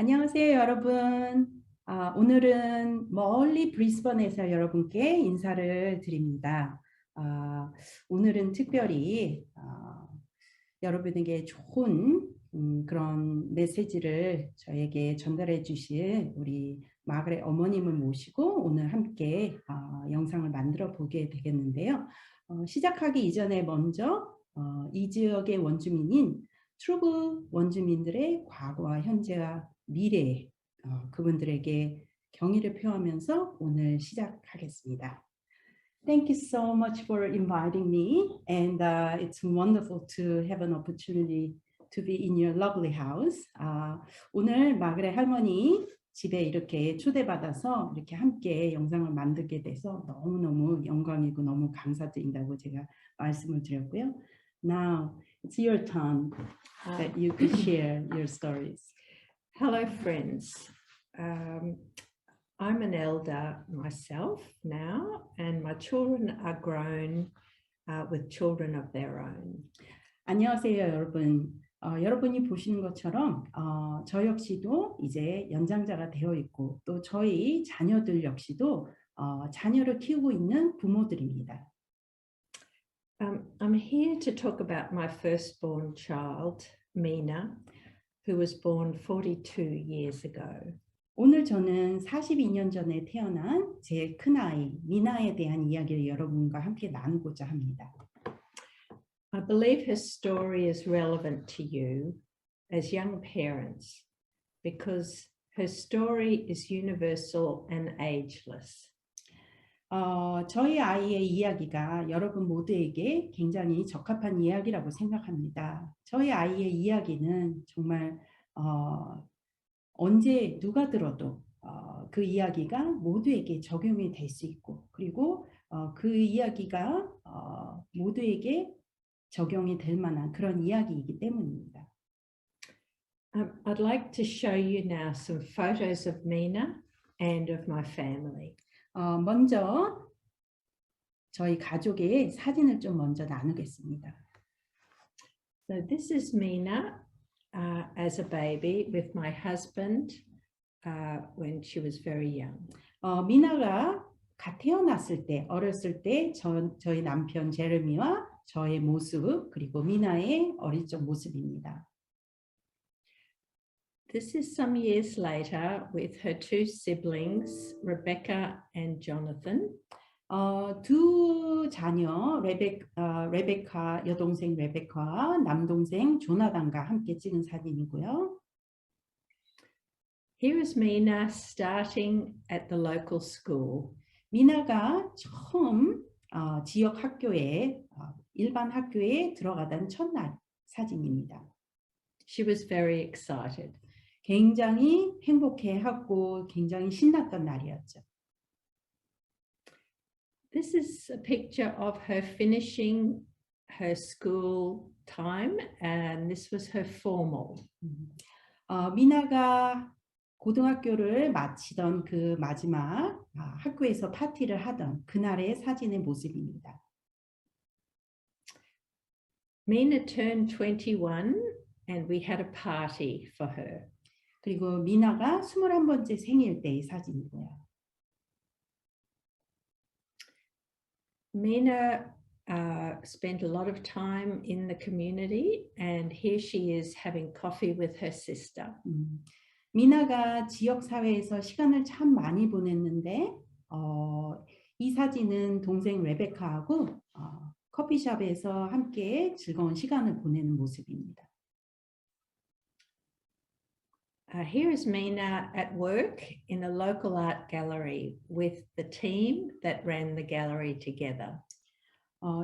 안녕하세요, 여러분. 오늘은 멀리 브리스번에서 여러분께 인사를 드립니다. 오늘은 특별히 여러분에게 좋은 그런 메시지를 저에게 전달해 주실 우리 마그렛 어머님을 모시고 오늘 함께 영상을 만들어 보게 되겠는데요. 시작하기 이전에 먼저 이 지역의 원주민인 트루브 원주민들의 과거와 현재와 미래 그분들에게 경의를 표하면서 오늘 시작하겠습니다. Thank you so much for inviting me, and it's wonderful to have an opportunity to be in your lovely house. 오늘 마그렛 할머니 집에 이렇게 초대받아서 이렇게 함께 영상을 만들게 돼서 너무너무 영광이고 너무 감사드린다고 제가 말씀을 드렸고요. Now it's your turn that you could share your stories. Hello, friends. I'm an elder myself now, and my children are grown with children of their own. 안녕하세요, 여러분. 여러분이 보시는 것처럼 저 역시도 이제 연장자가 되어 있고 또 저희 자녀들 역시도 자녀를 키우고 있는 부모들입니다. I'm here to talk about my firstborn child, Mina, who was born 42 years ago. 오늘 저는 42년 전에 태어난 제 큰아이 미나에 대한 이야기를 여러분과 함께 나누고자 합니다. I believe her story is relevant to you as young parents because her story is universal and ageless. 저희 아이의 이야기가 여러분 모두에게 굉장히 적합한 이야기라고 생각합니다. 저희 아이의 이야기는 정말 언제 누가 들어도 그 이야기가 모두에게 적용이 될 수 있고 그리고 그 이야기가 모두에게 적용이 될 만한 그런 이야기이기 때문입니다. I'd like to show you now some photos of Mina and of my family. 먼저 저희 가족의 사진을 좀 먼저 나누겠습니다. So this is Mina as a baby with my husband when she was very young. 미나가 갓 태어났을 때, 어렸을 때 저희 남편 제레미와 저의 모습 그리고 미나의 어릴 적 모습입니다. This is some years later with her two siblings, Rebecca and Jonathan. 두 자녀 레베카 여동생 레베카와 남동생 조나단과 함께 찍은 사진이고요. Here is Mina starting at the local school. 미나가 처음 지역 학교에 일반 학교에 들어가던 첫날 사진입니다. She was very excited. 굉장히 행복해하고 굉장히 신났던 날이었죠. This is a picture of her finishing her school time, and this was her formal. 미나가 고등학교를 마치던 그 마지막 학교에서 파티를 하던 그날의 사진의 모습입니다. Mina turned 21 and we had a party for her. 그리고 미나가 21번째 생일 때의 사진이고요. Mina spent a lot of time in the community, and here she is having coffee with her sister. 미나가 지역 사회에서 시간을 참 많이 보냈는데 이 사진은 동생 레베카하고 커피숍에서 함께 즐거운 시간을 보내는 모습입니다. Here is Mina at work in a local art gallery with the team that ran the gallery together.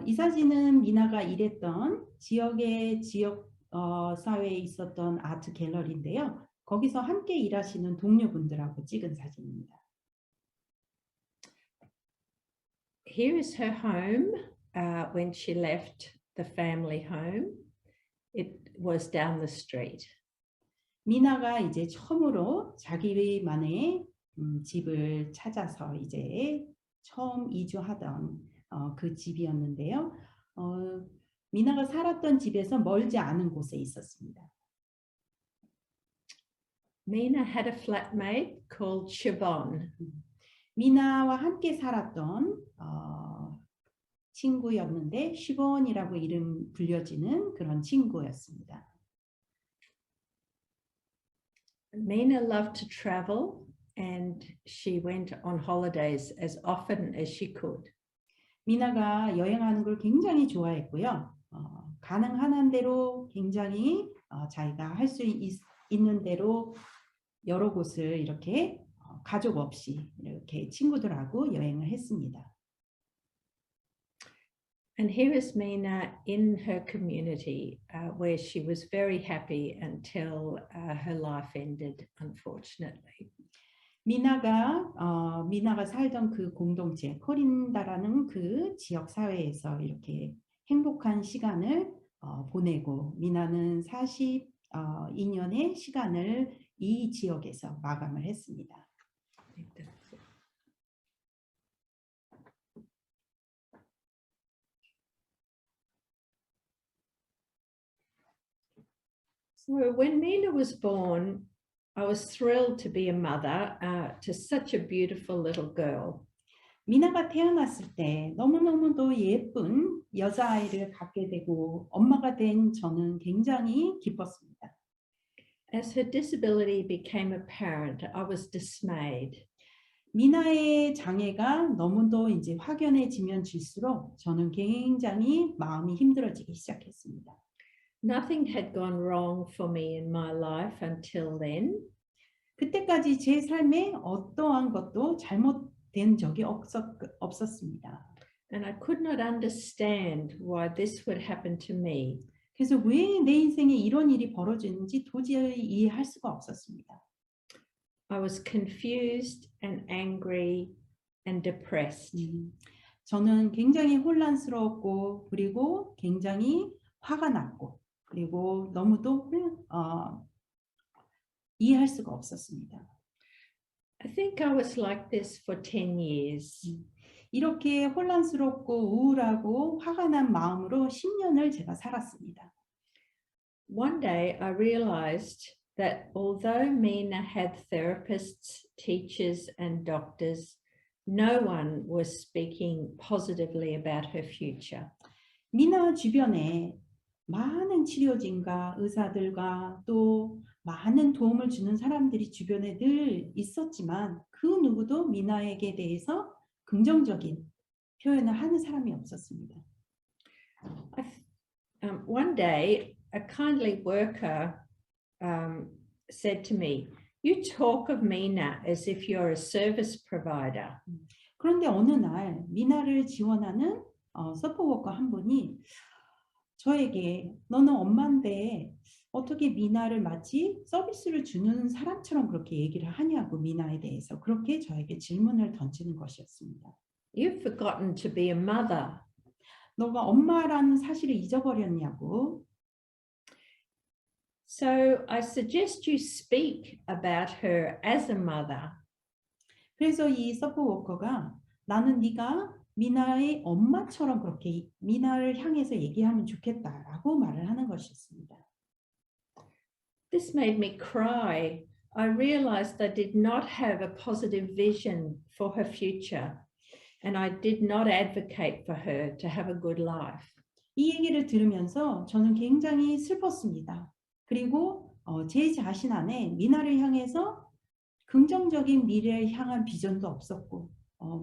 이 사진은 미나가 일했던 지역 사회에 있었던 아트 갤러리인데요. 거기서 함께 일하시는 동료분들하고 찍은 사진입니다. Here is her home when she left the family home. It was down the street. 미나가 이제 처음으로 자기만의 집을 찾아서 이제 처음 이주하던 그 집이었는데요. 미나가 살았던 집에서 멀지 않은 곳에 있었습니다. Mina had a flatmate called Siobhan. 미나와 함께 살았던 친구였는데 시본이라고 이름 불려지는 그런 친구였습니다. Mina loved to travel and she went on holidays as often as she could. 미나가 여행하는 걸 굉장히 좋아했고요. 가능한 대로 굉장히 자기가 할 수 있는 대로 여러 곳을 이렇게 가족 없이 이렇게 친구들하고 여행을 했습니다. And here is Mina in her community where she was very happy until her life ended, unfortunately. 미나가 살던 그 공동체, 코린다라는 그 지역 사회에서 이렇게 행복한 시간을 보내고 미나는 42년의 시간을 이 지역에서 마감을 했습니다. So when Mina was born, I was thrilled to be a mother to such a beautiful little girl. 미나가 태어났을 때 너무너무도 예쁜 여자아이를 갖게 되고 엄마가 된 저는 굉장히 기뻤습니다. As her disability became apparent, I was dismayed. 미나의 장애가 너무도 이제 확연해지면 질수록 저는 굉장히 마음이 힘들어지기 시작했습니다. Nothing had gone wrong for me in my life until then. 그때까지 제 삶에 어떠한 것도 잘못된 적이 없었습니다. And I could not understand why this would happen to me. 그래서 왜 내 인생에 이런 일이 벌어지는지 도저히 이해할 수가 없었습니다. I was confused and angry and depressed. 저는 굉장히 혼란스러웠고 그리고 굉장히 화가 났고 그리고 너무도 이해할 수가 없었습니다. I think I was like this for 10 years. 이렇게 혼란스럽고 우울하고 화가 난 마음으로 10년을 제가 살았습니다. One day I realized that although Mina had therapists, teachers, and doctors, no one was speaking positively about her future. 미나 주변에 많은 치료진과 의사들과 또 많은 도움을 주는 사람들이 주변에 늘 있었지만 그 누구도 미나에게 대해서 긍정적인 표현을 하는 사람이 없었습니다. One day, a kindly worker said to me, "You talk of Mina as if you're a service provider." 그런데 어느 날 미나를 지원하는 서포트워커 한 분이 저에게 너는 엄마인데 어떻게 미나를 마치 서비스를 주는 사람처럼 그렇게 얘기를 하냐고 미나에 대해서 그렇게 저에게 질문을 던지는 것이었습니다. You've forgotten to be a mother. 너가 엄마라는 사실을 잊어버렸냐고. So I suggest you speak about her as a mother. 그래서 이 서포트워커가 나는 네가 미나의 엄마처럼 그렇게 미나를 향해서 얘기하면 좋겠다라고 말을 하는 것이었습니다. This made me cry. I realized I did not have a positive vision for her future, and I did not advocate for her to have a good life. 이 얘기를 들으면서 저는 굉장히 슬펐습니다. 그리고 제 자신 안에 미나를 향해서 긍정적인 미래를 향한 비전도 없었고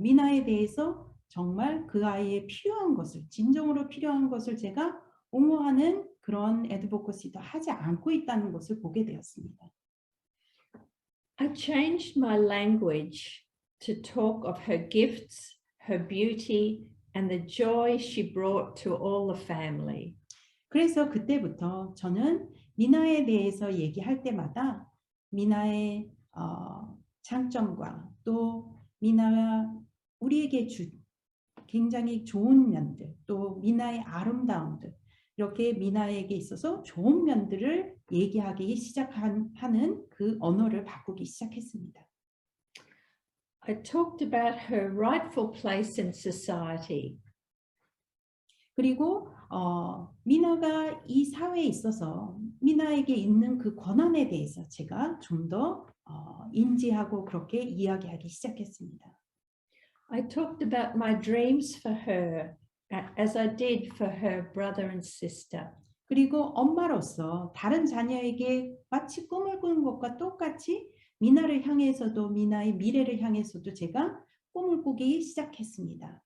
미나에 대해서 정말 그 아이의 필요한 것을 진정으로 필요한 것을 제가 옹호하는 그런 애드보커시도 하지 않고 있다는 것을 보게 되었습니다. I changed my language to talk of her gifts, her beauty, and the joy she brought to all the family. 그래서 그때부터 저는 미나에 대해서 얘기할 때마다 미나의 장점과 또 미나가 우리에게 준 굉장히 좋은 면들, 또 미나의 아름다움들, 이렇게 미나에게 있어서 좋은 면들을 얘기하기 시작하는 그 언어를 바꾸기 시작했습니다. I talked about her rightful place in society. 그리고 미나가 이 사회에 있어서 미나에게 있는 그 권한에 대해서 제가 좀 더 인지하고 그렇게 이야기하기 시작했습니다. I talked about my dreams for her as I did for her brother and sister. 그리고 엄마로서 다른 자녀에게 마치 꿈을 꾸는 것과 똑같이 미나를 향해서도 미나의 미래를 향해서도 제가 꿈을 꾸기 시작했습니다.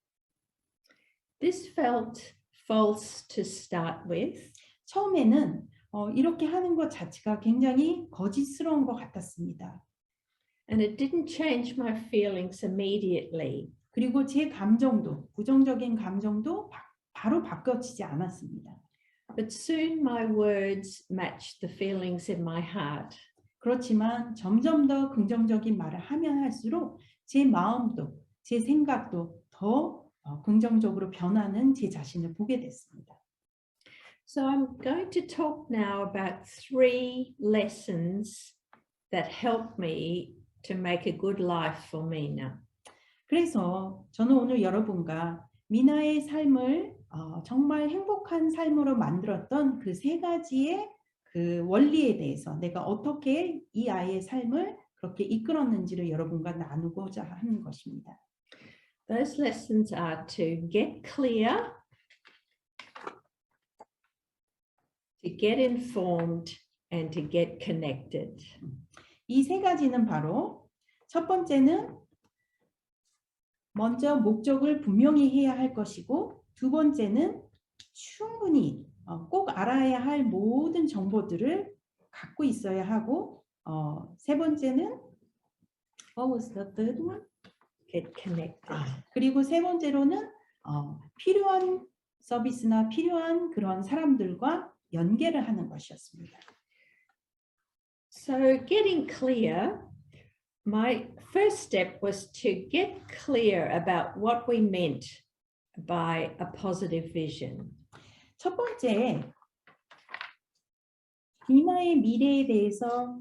This felt false to start with. 처음에는 이렇게 하는 것 자체가 굉장히 거짓스러운 것 같았습니다. And it didn't change my feelings immediately. 그리고 제 감정도, 부정적인 감정도 바로 바뀌어지지 않았습니다. But soon my words matched the feelings in my heart. 그렇지만 점점 더 긍정적인 말을 하면 할수록 제 마음도, 제 생각도 더 긍정적으로 변하는 제 자신을 보게 됐습니다. So I'm going to talk now about 3 lessons that helped me to make a good life for Mina. 그래서 저는 오늘 여러분과 미나의 삶을 정말 행복한 삶으로 만들었던 그 3가지의 그 원리에 대해서 내가 어떻게 이 아이의 삶을 그렇게 이끌었는지를 여러분과 나누고자 하는 것입니다. Those lessons are to get clear, to get informed, and to get connected. 이 3가지는 바로 첫 번째는 먼저 목적을 분명히 해야 할 것이고, 두 번째는 충분히 꼭 알아야 할 모든 정보들을 갖고 있어야 하고, 세 번째는 what was the third one? Get connected. 그리고 세 번째로는 필요한 서비스나 필요한 그런 사람들과 연계를 하는 것이었습니다. So getting clear, my first step was to get clear about what we meant by a positive vision. 첫 번째, 미나의 미래에 대해서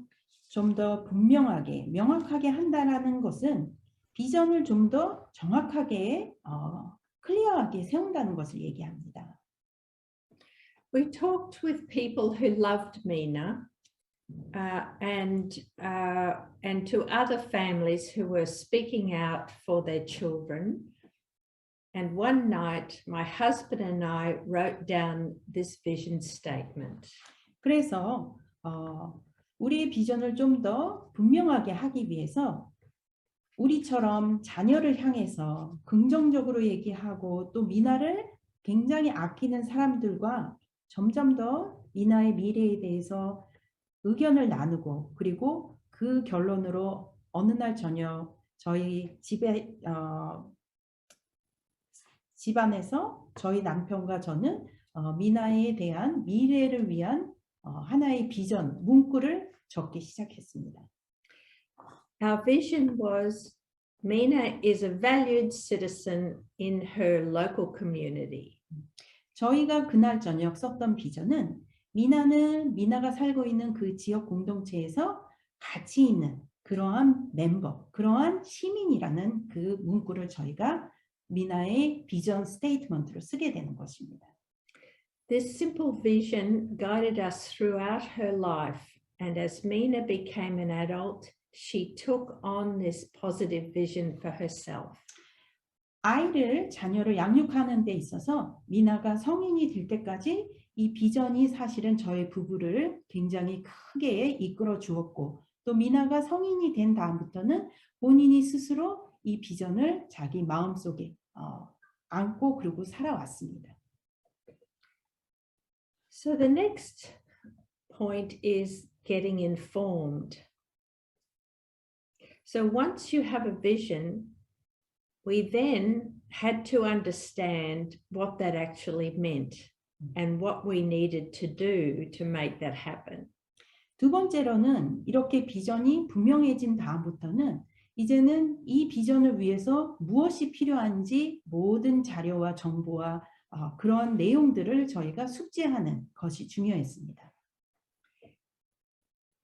좀 더 분명하게, 명확하게 한다는 것은 비전을 좀 더 정확하게, 클리어하게 세운다는 것을 얘기합니다. We talked with people who loved Mina and to other families who were speaking out for their children. And one night, my husband and I wrote down this vision statement. 그래서 우리의 비전을 좀 더 분명하게 하기 위해서 우리처럼 자녀를 향해서 긍정적으로 얘기하고 또 미나를 굉장히 아끼는 사람들과 점점 더 미나의 미래에 대해서 의견을 나누고, 그리고 그 결론으로 어느 날 저녁 저희 집안에서 저희 남편과 저는 미나에 대한 미래를 위한 하나의 비전, 문구를 적기 시작했습니다. Our vision was Mina is a valued citizen in her local community. 저희가 그날 저녁 썼던 비전은 미나는 미나가 살고 있는 그 지역 공동체에서 가치 있는 그러한 멤버, 그러한 시민이라는 그 문구를 저희가 미나의 비전 스테이트먼트로 쓰게 되는 것입니다. This simple vision guided us throughout her life, and as Mina became an adult, she took on this positive vision for herself. 자녀를 양육하는 데 있어서 미나가 성인이 될 때까지 이 비전이 사실은 저희 부부를 굉장히 크게 이끌어 주었고, 또 미나가 성인이 된 다음부터는 본인이 스스로 이 비전을 자기 마음속에 안고 그리고 살아왔습니다. So the next point is getting informed. So once you have a vision, we then had to understand what that actually meant and what we needed to do to make that happen. 두 번째로는 이렇게 비전이 분명해진 다음부터는 이제는 이 비전을 위해서 무엇이 필요한지 모든 자료와 정보와 그런 내용들을 저희가 숙지하는 것이 중요했습니다.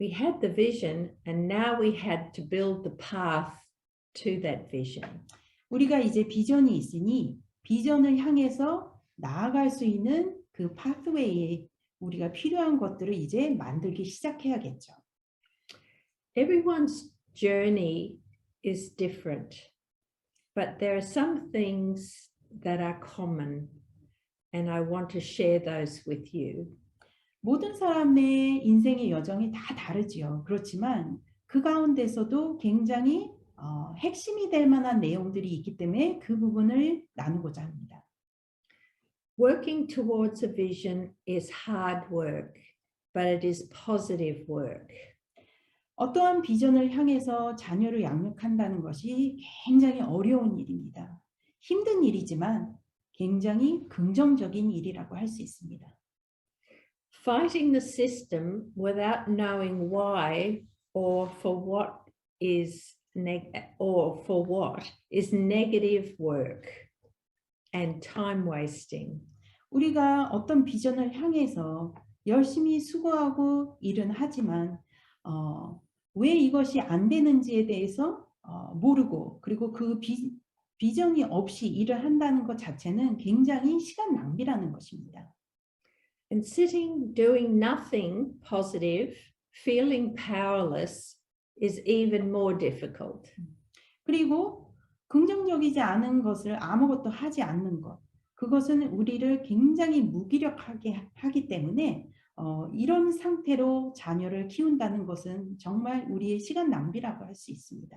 We had the vision and now we had to build the path to that vision. 우리가 이제 비전이 있으니 비전을 향해서 나아갈 수 있는 그 파스웨이에 우리가 필요한 것들을 이제 만들기 시작해야겠죠. Everyone's journey is different, but there are some things that are common, and I want to share those with you. 모든 사람의 인생의 여정이 다 다르지요. 그렇지만 그 가운데서도 굉장히 핵심이 될 만한 내용들이 있기 때문에 그 부분을 나누고자 합니다. Working towards a vision is hard work, but it is positive work. 어떠한 비전을 향해서 자녀를 양육한다는 것이 굉장히 어려운 일입니다. 힘든 일이지만 굉장히 긍정적인 일이라고 할 수 있습니다. Fighting the system without knowing why or for what is negative work and time wasting. 우리가 어떤 비전을 향해서 열심히 수고하고 일은 하지만 왜 이것이 안 되는지에 대해서 모르고 그리고 그 비전이 없이 일을 한다는 것 자체는 굉장히 시간 낭비라는 것입니다. And sitting doing nothing positive, feeling powerless is even more difficult. 그리고 긍정적이지 않은 것을 아무것도 하지 않는 것, 그것은 우리를 굉장히 무기력하게 하기 때문에 이런 상태로 자녀를 키운다는 것은 정말 우리의 시간 낭비라고 할 수 있습니다.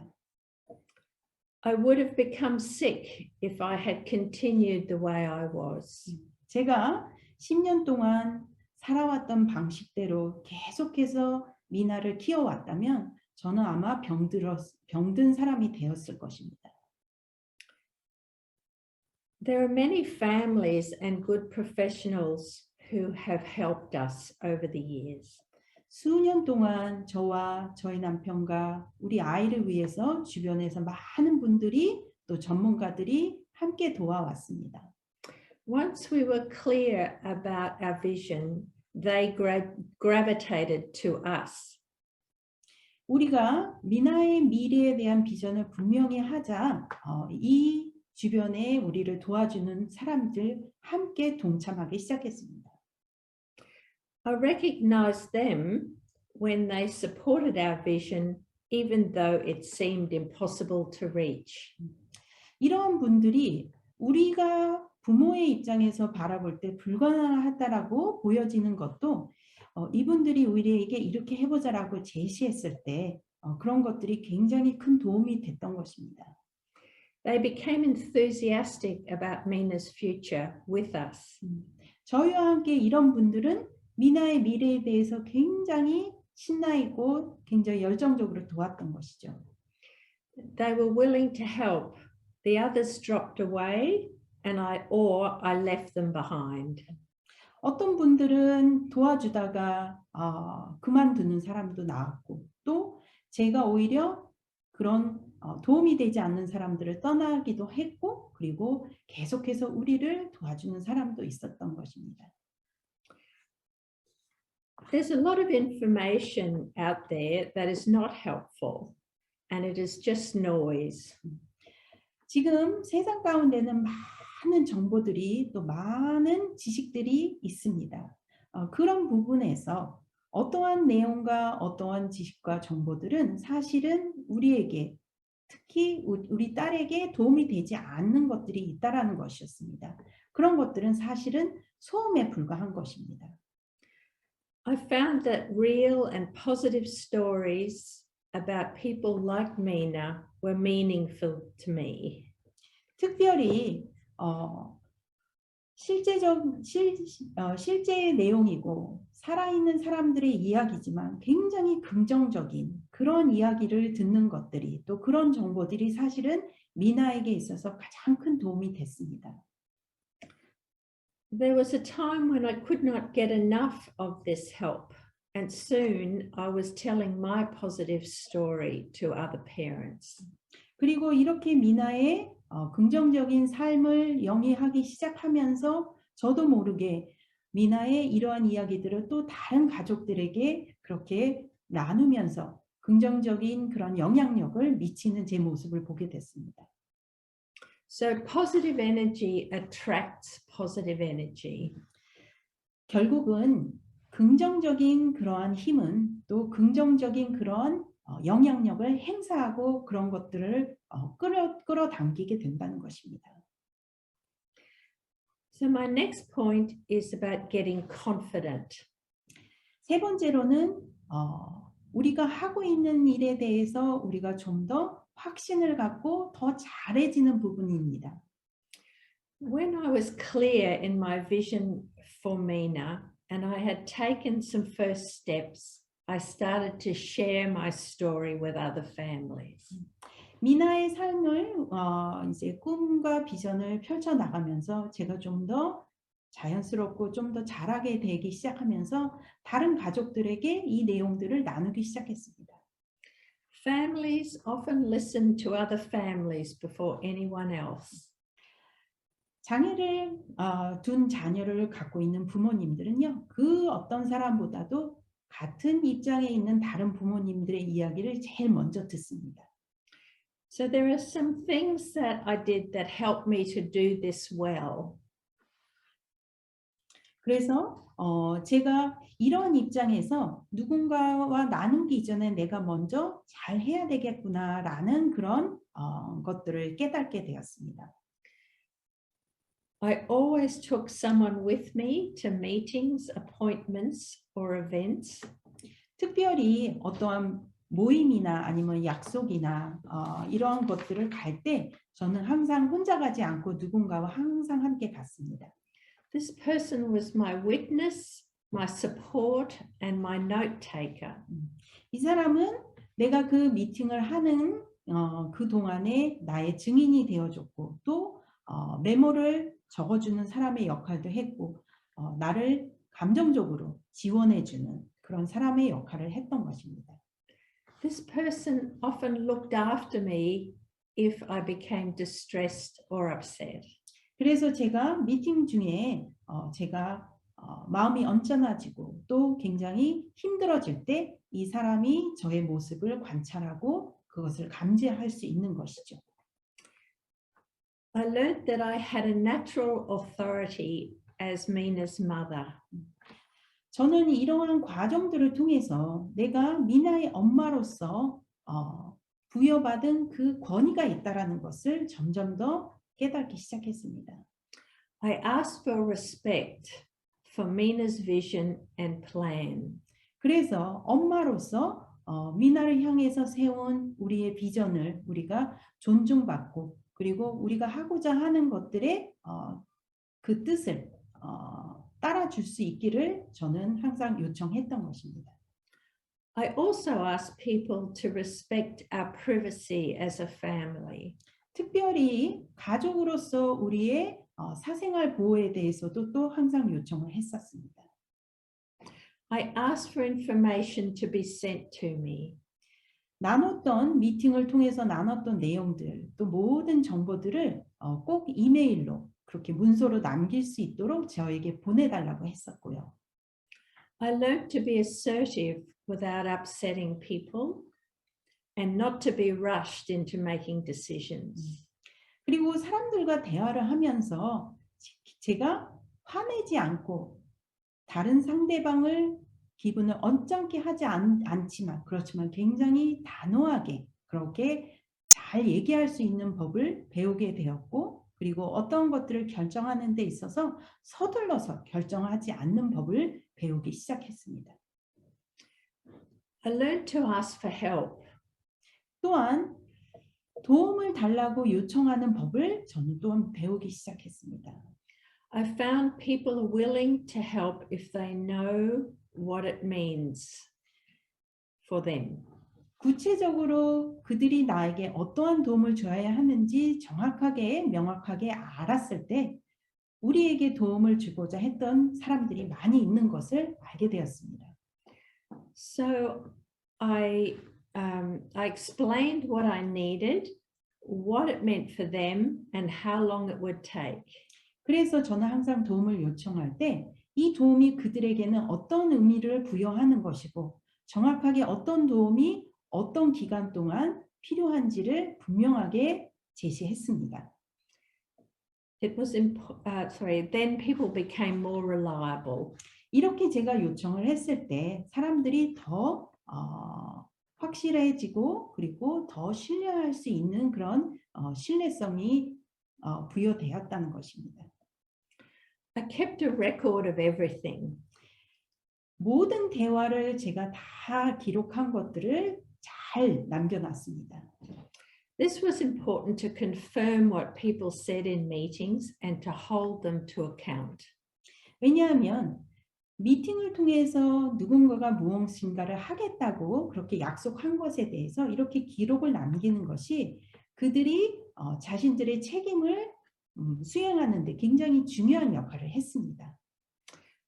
I would have become sick if I had continued the way I was. 제가 10년 동안 살아왔던 방식대로 계속해서 미나를 키워왔다면 저는 아마 병든 사람이 되었을 것입니다. There are many families and good professionals who have helped us over the years. 수년 동안 저와 저희 남편과 우리 아이를 위해서 주변에서 많은 분들이 또 전문가들이 함께 도와왔습니다. Once we were clear about our vision, they gravitated to us. 우리가 미나의 미래에 대한 비전을 분명히 하자 이 주변에 우리를 도와주는 사람들 함께 동참하기 시작했습니다. I recognized them when they supported our vision, even though it seemed impossible to reach. 이러한 분들이 우리가 부모의 입장에서 바라볼 때 불가능하다라고 보여지는 것도 이분들이 우리에게 이렇게 해보자라고 제시했을 때 그런 것들이 굉장히 큰 도움이 됐던 것입니다. They became enthusiastic about Mina's future with us. 저희와 함께 이런 분들은 미나의 미래에 대해서 굉장히 신나 있고 굉장히 열정적으로 도왔던 것이죠. They were willing to help. The others dropped away, and I left them behind. 어떤 분들은 도와주다가 그만두는 사람도 나왔고 또 제가 오히려 그런 도움이 되지 않는 사람들을 떠나기도 했고 그리고 계속해서 우리를 도와주는 사람도 있었던 것입니다. There's a lot of information out there that is not helpful, and it is just noise. 지금 세상 가운데는 많은 정보들이 또 많은 지식들이 있습니다. 그런 부분에서 어떠한 내용과 어떠한 지식과 정보들은 사실은 우리에게 특히 우리 딸에게 도움이 되지 않는 것들이 있다라는 것이었습니다. 그런 것들은 사실은 소음에 불과한 것입니다. I found that real and positive stories about people like Mina were meaningful to me. 특별히 실제의 내용이고 살아있는 사람들의 이야기지만 굉장히 긍정적인 그런 이야기를 듣는 것들이 또 그런 정보들이 사실은 미나에게 있어서 가장 큰 도움이 됐습니다. There was a time when I could not get enough of this help, and soon I was telling my positive story to other parents. 그리고 이렇게 미나의 긍정적인 삶을 영위하기 시작하면서 저도 모르게 미나의 이러한 이야기들을 또 다른 가족들에게 그렇게 나누면서 긍정적인 그런 영향력을 미치는 제 모습을 보게 됐습니다. So positive energy attracts positive energy. 결국은 긍정적인 그러한 힘은 또 긍정적인 그런 영향력을 행사하고 그런 것들을 끌어당기게 된다는 것입니다. So my next point is about getting confident. 세 번째로는 우리가 하고 있는 일에 대해서 우리가 좀 더 확신을 갖고 더 잘해지는 부분입니다. When I was clear in my vision for Mina and I had taken some first steps, I started to share my story with other families. 미나의 삶을 이제 꿈과 비전을 펼쳐 나가면서 제가 좀 더 자연스럽고 좀 더 잘하게 되기 시작하면서 다른 가족들에게 이 내용들을 나누기 시작했습니다. Families often listen to other families before anyone else. 장애를 둔 자녀를 갖고 있는 부모님들은요, 그 어떤 사람보다도 같은 입장에 있는 다른 부모님들의 이야기를 제일 먼저 듣습니다. So there are some things that I did that helped me to do this well. 그래서 제가 이런 입장에서 누군가와 나누기 이전에 내가 먼저 잘 해야 되겠구나라는 그런 것들을 깨닫게 되었습니다. I always took someone with me to meetings, appointments, or events. 특별히 어떠한 모임이나 아니면 약속이나 이러한 것들을 갈 때 저는 항상 혼자 가지 않고 누군가와 항상 함께 갔습니다. This person was my witness, my support, and my note taker. 이 사람은 내가 그 미팅을 하는 그 동안에 나의 증인이 되어줬고 또 메모를 적어주는 사람의 역할도 했고 나를 감정적으로 지원해주는 그런 사람의 역할을 했던 것입니다. This person often looked after me if I became distressed or upset. 그래서 제가 미팅 중에 제가 마음이 언짢아지고 또 굉장히 힘들어질 때 이 사람이 저의 모습을 관찰하고 그것을 감지할 수 있는 것이죠. I learned that I had a natural authority as Mina's mother. 저는 이러한 과정들을 통해서 내가 미나의 엄마로서 부여받은 그 권위가 있다라는 것을 점점 더 깨닫기 시작했습니다. I asked for respect for Mina's vision and plan. 그래서 엄마로서 미나를 향해서 세운 우리의 비전을 우리가 존중받고 그리고 우리가 하고자 하는 것들의 그 뜻을 따라줄 수 있기를 저는 항상 요청했던 것입니다. I also asked people to respect our privacy as a family. 특별히 가족으로서 우리의 사생활 보호에 대해서도 또 항상 요청을 했었습니다. I asked for information to be sent to me. 나눴던 미팅을 통해서 나눴던 내용들 또 모든 정보들을 꼭 이메일로 그렇게 문서로 남길 수 있도록 저에게 보내달라고 했었고요. I learned to be assertive without upsetting people and not to be rushed into making decisions. 그리고 사람들과 대화를 하면서 제가 화내지 않고 다른 상대방을 기분을 언짢게 하지 않지만 그렇지만 굉장히 단호하게 그렇게 잘 얘기할 수 있는 법을 배우게 되었고 그리고 어떤 것들을 결정하는 데 있어서 서둘러서 결정하지 않는 법을 배우기 시작했습니다. I learned to ask for help. 또한 도움을 달라고 요청하는 법을 저는 또한 배우기 시작했습니다. I found people are willing to help if they know what it means for them. 구체적으로 그들이 나에게 어떠한 도움을 줘야 하는지 정확하게 명확하게 알았을 때 우리에게 도움을 주고자 했던 사람들이 많이 있는 것을 알게 되었습니다. So I explained what I needed, what it meant for them, and how long it would take. 그래서 저는 항상 도움을 요청할 때 이 도움이 그들에게는 어떤 의미를 부여하는 것이고 정확하게 어떤 도움이 어떤 기간 동안 필요한지를 분명하게 제시했습니다. then people became more reliable. 이렇게 제가 요청을 했을 때 사람들이 더 확실해지고 그리고 더 신뢰할 수 있는 그런 신뢰성이 부여되었다는 것입니다. I kept a record of everything. 모든 대화를 제가 다 기록한 것들을 잘 남겨놨습니다. This was important to confirm what people said in meetings and to hold them to account. 왜냐하면 미팅을 통해서 누군가가 무엇인가를 하겠다고 그렇게 약속한 것에 대해서 이렇게 기록을 남기는 것이 그들이 자신들의 책임을 수행하는 데 굉장히 중요한 역할을 했습니다.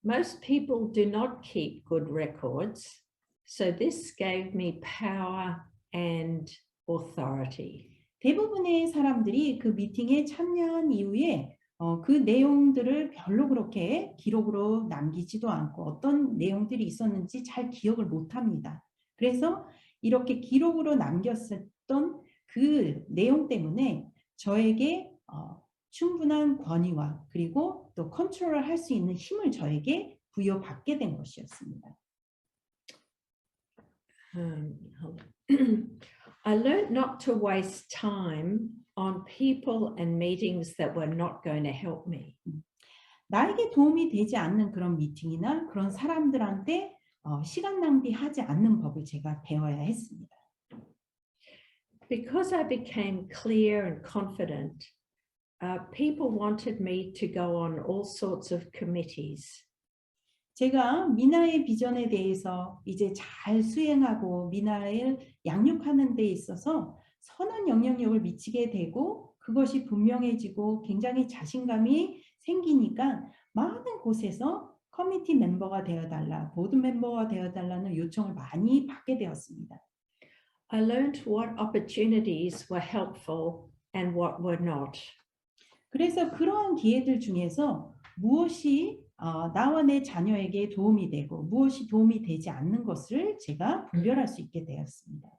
Most people do not keep good records, so this gave me power and authority. 대부분의 사람들이 그 미팅에 참여한 이후에 그 내용들을 별로 그렇게 기록으로 남기지도 않고 어떤 내용들이 있었는지 잘 기억을 못합니다. 그래서 이렇게 기록으로 남겼었던 그 내용 때문에 저에게 충분한 권위와 그리고 또 컨트롤을 할 수 있는 힘을 저에게 부여받게 된 것이었습니다. I learned not to waste time on people and meetings that were not going to help me. 나에게 도움이 되지 않는 그런 미팅이나 그런 사람들한테 시간 낭비하지 않는 법을 제가 배워야 했습니다. Because I became clear and confident, people wanted me to go on all sorts of committees. 제가 미나의 비전에 대해서 이제 잘 수행하고 미나를 양육하는 데 있어서 선한 영향력을 미치게 되고 그것이 분명해지고 굉장히 자신감이 생기니까 많은 곳에서 커미티 멤버가 되어달라, 보드 멤버가 되어달라는 요청을 많이 받게 되었습니다. I learned what opportunities were helpful and what were not. 그래서 그러한 기회들 중에서 무엇이 나와 내 자녀에게 도움이 되고 무엇이 도움이 되지 않는 것을 제가 분별할 수 있게 되었습니다.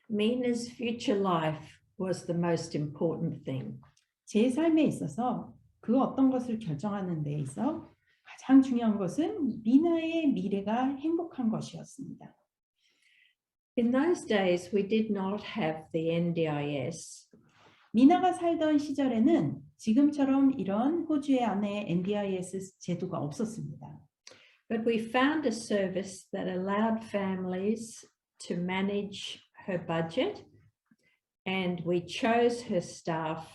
Mina's future life was the most important thing. 제 삶에 있어서 그 어떤 것을 결정하는 데 있어 가장 중요한 것은 미나의 미래가 행복한 것이었습니다. In those days, we did not have the NDIS. 미나가 살던 시절에는 지금처럼 이런 호주의 안에 NDIS 제도가 없었습니다. But we found a service that allowed families to manage her budget, and we chose her staff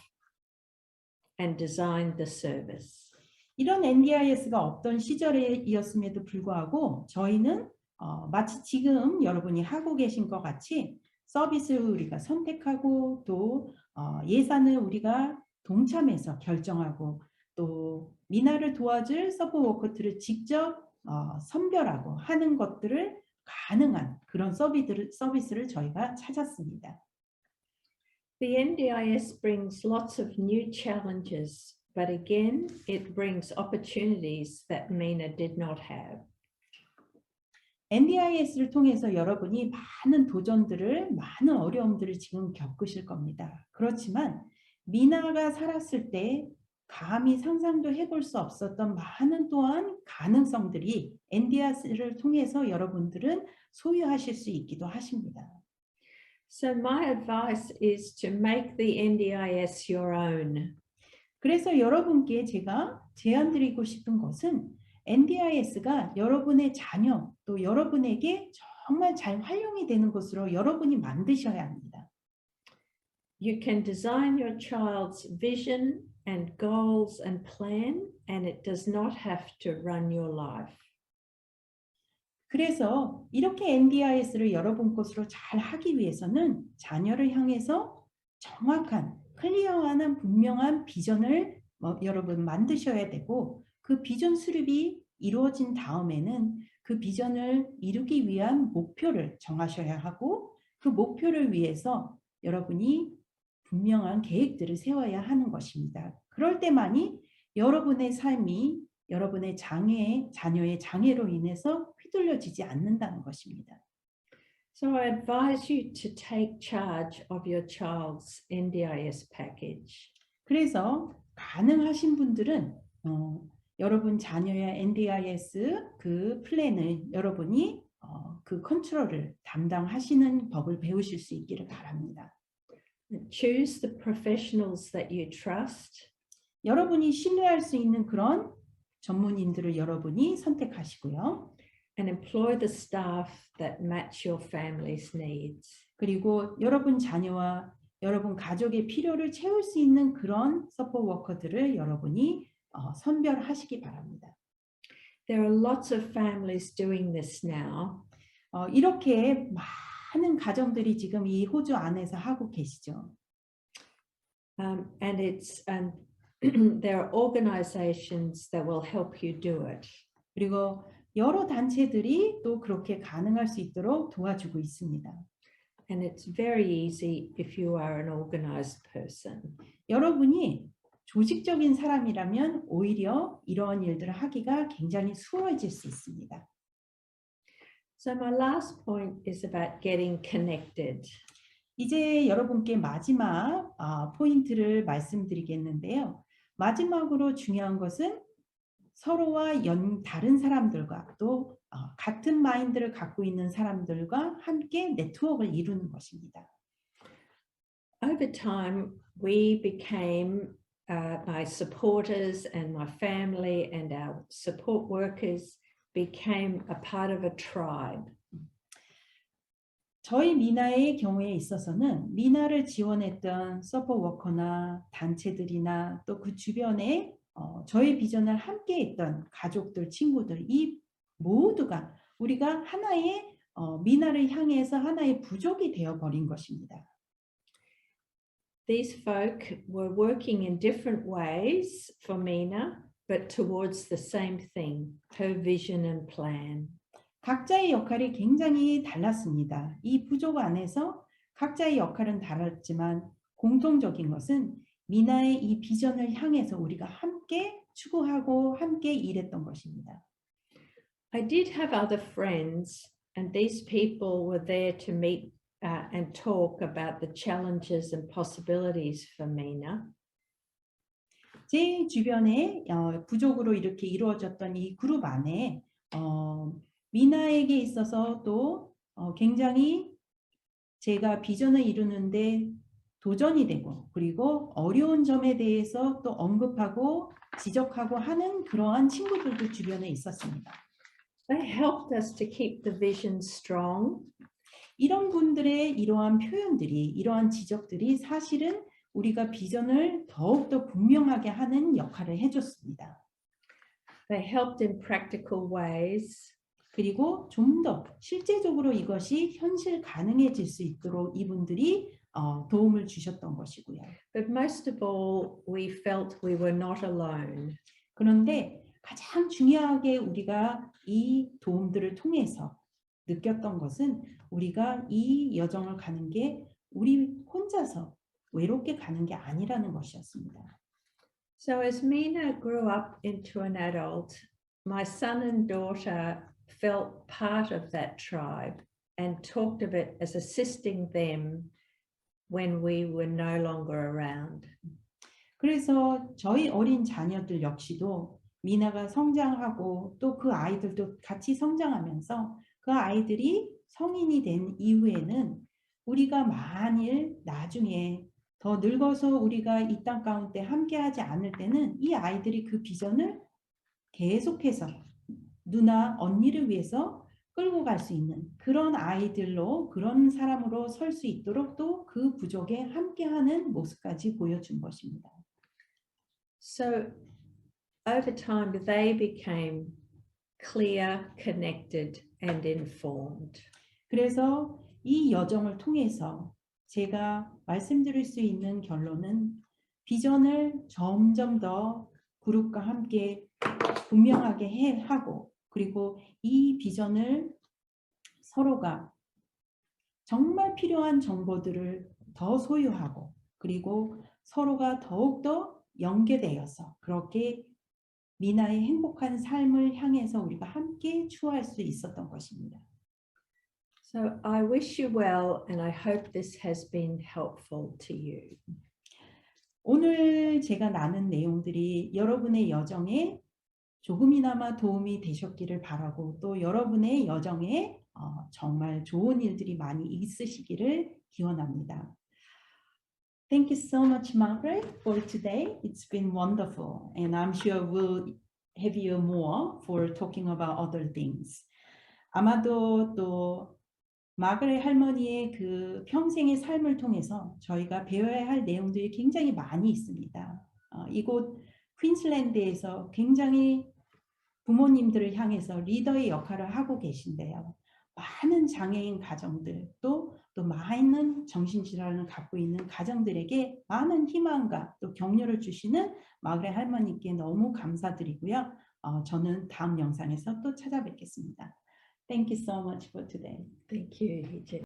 and designed the service. 이런 NDIS가 없던 시절이었음에도 불구하고 저희는 마치 지금 여러분이 하고 계신 것 같이 서비스를 우리가 선택하고 또 예산을 우리가 동참해서 결정하고 또 미나를 도와줄 서포트워커들을 직접 선별하고 하는 것들을 가능한 그런 서비스를 저희가 찾았습니다. The NDIS brings lots of new challenges, but again, it brings opportunities that Mina did not have. NDIS를 통해서 여러분이 많은 도전들을, 많은 어려움들을 지금 겪으실 겁니다. 그렇지만 미나가 살았을 때 감히 상상도 해볼 수 없었던 많은 또한 가능성들이 NDIS를 통해서 여러분들은 소유하실 수 있기도 하십니다. So my advice is to make the NDIS your own. 그래서 여러분께 제가 제안드리고 싶은 것은 NDIS가 여러분의 자녀 또 여러분에게 정말 잘 활용이 되는 것으로 여러분이 만드셔야 합니다. You can design your child's vision and goals and plan, and it does not have to run your life. 그래서 이렇게 NDIS를 여러분 것으로 잘 하기 위해서는 자녀를 향해서 정확한, 클리어한 분명한 비전을 여러분 만드셔야 되고 그 비전 수립이 이루어진 다음에는 그 비전을 이루기 위한 목표를 정하셔야 하고 그 목표를 위해서 여러분이 분명한 계획들을 세워야 하는 것입니다. 그럴 때만이 여러분의 삶이 여러분의 자녀의 장애로 인해서 휘둘려지지 않는다는 것입니다. So I advise you to take charge of your child's NDIS package. 그래서 가능하신 분들은 여러분 자녀의 NDIS 그 플랜을 여러분이 그 컨트롤을 담당하시는 법을 배우실 수 있기를 바랍니다. Choose the professionals that you trust. 여러분이 신뢰할 수 있는 그런 전문인들을 여러분이 선택하시고요. And employ the staff that match your family's needs. 그리고 여러분 자녀와 여러분 가족의 필요를 채울 수 있는 그런 서포트 워커들을 여러분이 선별하시기 바랍니다. There are lots of families doing this now. 이렇게 많은 가정들이 지금 이 호주 안에서 하고 계시죠. And there are organizations that will help you do it. 그리고 여러 단체들이 또 그렇게 가능할 수 있도록 도와주고 있습니다. And it's very easy if you are an organized person. 여러분이 조직적인 사람이라면 오히려 이러한 일들을 하기가 굉장히 수월해질 수 있습니다. So my last point is about getting connected. 이제 여러분께 마지막 포인트를 말씀드리겠는데요. 마지막으로 중요한 것은 서로와 다른 사람들과 또 같은 마인드를 갖고 있는 사람들과 함께 네트워크를 이루는 것입니다. Over time, we became my supporters and my family and our support workers became a part of a tribe. 저희 미나의 경우에 있어서는 미나를 지원했던 서포트 워커나 단체들이나 또 그 주변에 저희 비전을 함께 했던 가족들, 친구들 이 모두가 우리가 하나의 미나를 향해서 하나의 부족이 되어버린 것입니다. These folk were working in different ways for Mina, but towards the same thing, her vision and plan. 각자의 역할이 굉장히 달랐습니다. 이 부족 안에서 각자의 역할은 달랐지만 공통적인 것은 미나의 이 비전을 향해서 우리가 함께 추구하고 함께 일했던 것입니다. I did have other friends, and these people were there to meet and talk about the challenges and possibilities for Mina. 제 주변에 부족으로 이렇게 이루어졌던 이 그룹 안에 미나에게 있어서 또 굉장히 제가 비전을 이루는데 도전이 되고 그리고 어려운 점에 대해서 또 언급하고 지적하고 하는 그러한 친구들도 주변에 있었습니다. They helped us to keep the vision strong. 이런 분들의 이러한 표현들이 이러한 지적들이 사실은 우리가 비전을 더욱더 분명하게 하는 역할을 해줬습니다. They helped in practical ways. 그리고 좀 더 실제적으로 이것이 현실 가능해질 수 있도록 이분들이 도움을 주셨던 것이고요. But most of all, we felt we were not alone. 그런데 가장 중요하게 우리가 이 도움들을 통해서 느꼈던 것은 우리가 이 여정을 가는 게 우리 혼자서 외롭게 가는 게 아니라는 것이었습니다. So as Mina grew up into an adult, my son and daughter felt part of that tribe and talked of it as assisting them when we were no longer around. 그래서 저희 어린 자녀들 역시도 미나가 성장하고 또 그 아이들도 같이 성장하면서 그 아이들이 성인이 된 이후에는 우리가 만일 나중에 더 늙어서 우리가 이 땅 가운데 함께하지 않을 때는 이 아이들이 그 비전을 계속해서 누나, 언니를 위해서 끌고 갈 수 있는 그런 아이들로 그런 사람으로 설 수 있도록 또 그 부족에 함께하는 모습까지 보여준 것입니다. So over time, they became clear, connected, and informed. 그래서 이 여정을 통해서 제가 말씀드릴 수 있는 결론은 비전을 점점 더 그룹과 함께 분명하게 하고 그리고 이 비전을 서로가 정말 필요한 정보들을 더 소유하고 그리고 서로가 더욱더 연계되어서 그렇게 미나의 행복한 삶을 향해서 우리가 함께 추구할 수 있었던 것입니다. So I wish you well, and I hope this has been helpful to you. 오늘 제가 나눈 내용들이 여러분의 여정에 조금이나마 도움이 되셨기를 바라고 또 여러분의 여정에 정말 좋은 일들이 많이 있으시기를 기원합니다. Thank you so much, Margaret, for today. It's been wonderful, and I'm sure we'll have you more for talking about other things. 아마도 또 마그렛 할머니의 그 평생의 삶을 통해서 저희가 배워야 할 내용들이 굉장히 많이 있습니다. 이곳 퀸슬랜드에서 굉장히 부모님들을 향해서 리더의 역할을 하고 계신데요. 많은 장애인 가정들 또 많은 정신질환을 갖고 있는 가정들에게 많은 희망과 또 격려를 주시는 마그렛 할머니께 너무 감사드리고요. 저는 다음 영상에서 또 찾아뵙겠습니다. Thank you so much for today. Thank you, Hee Jin.